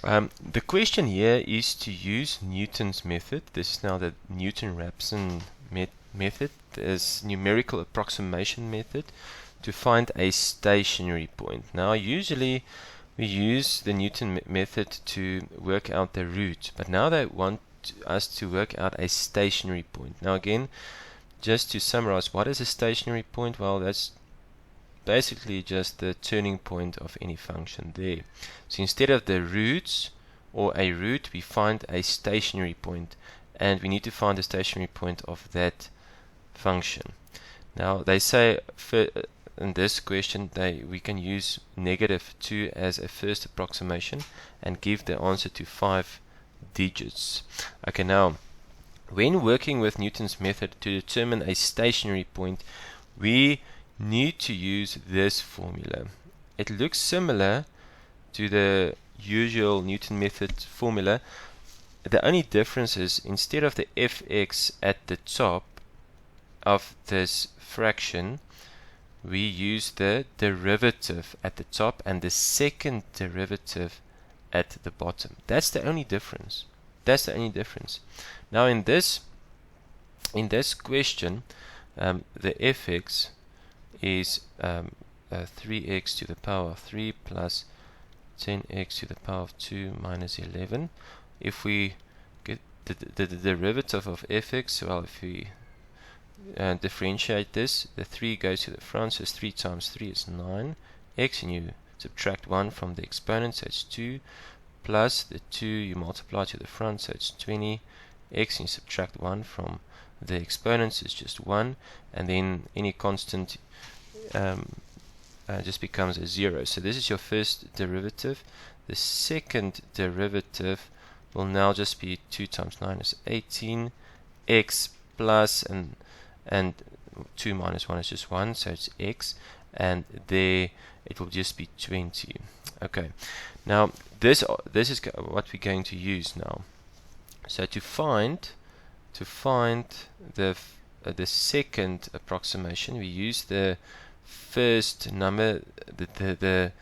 The question here is to use Newton's method. This is now the Newton-Rhapson method, this numerical approximation method, to find a stationary point. Now, usually we use the Newton method to work out the root, but now they want us to work out a stationary point. Now, again, just to summarize, what is a stationary point? Well, that's basically just the turning point of any function there. So instead of the roots or a root, we find a stationary point, and we need to find the stationary point of that function. Now they say in this question we can use -2 as a first approximation and give the answer to 5 digits. Okay, now when working with Newton's method to determine a stationary point, we need to use this formula. It looks similar to the usual Newton method formula. The only difference is, instead of the fx at the top of this fraction, we use the derivative at the top and the second derivative at the bottom. That's the only difference. That's the only difference. Now in this question, the fx is 3x to the power of 3 plus 10x to the power of 2 minus 11. If we get the derivative of fx, well, if we differentiate this, the 3 goes to the front, so 3 times 3 is 9x, and you subtract 1 from the exponent, so it's 2, plus the 2 you multiply to the front, so it's 20x, and you subtract 1 from the exponents, is just 1, and then any constant just becomes a 0. So this is your first derivative. The second derivative will now just be 2 times 9 is 18, x plus, and 2 minus 1 is just 1, so it's x, and there it will just be 20. Okay, now this is what we're going to use now. So to find the second approximation, we use the first number, the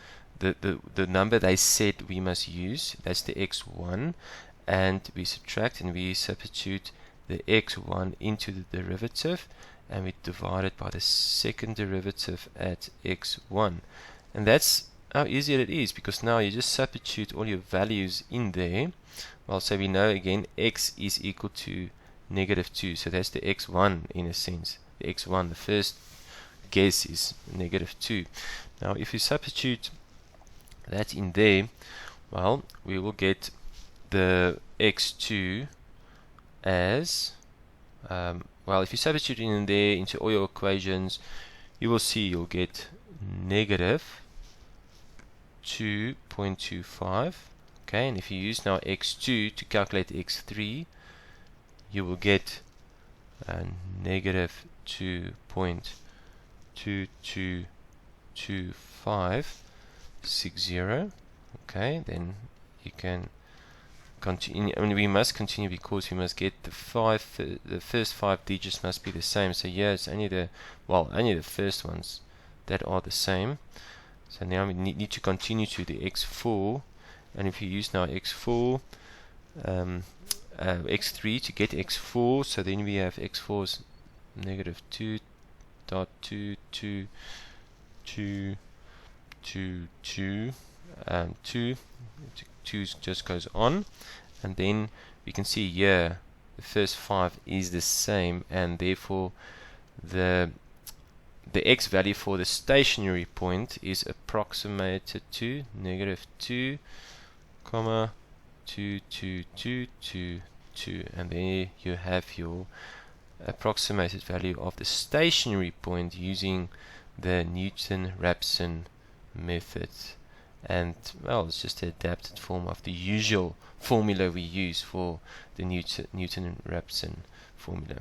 number they said we must use, that's the x1, and we subtract and we substitute the x1 into the derivative, and we divide it by the second derivative at x1, and that's how easy it is, because now you just substitute all your values in there. Well, so we know again x is equal to -2, so that's the x1 in a sense. The x1, the first guess, is -2. Now if you substitute that in there, well, we will get the x2 as well, if you substitute in there into all your equations, you will see you'll get -2.25. okay, and if you use now x2 to calculate x3, you will get -2.222560. okay, then you can continue. I mean, we must continue because we must get the first 5 digits must be the same. So yeah, it's only the first ones that are the same. So now we need to continue to the x4, and if you use now x4, x3 to get x4, so then we have x4 is -2.22222, 2 just goes on, and then we can see here the first 5 is the same, and therefore the x value for the stationary point is approximated to -2, 22222, and there you have your approximated value of the stationary point using the Newton-Rhapson method. And well, it's just an adapted form of the usual formula we use for the Newton-Rhapson formula.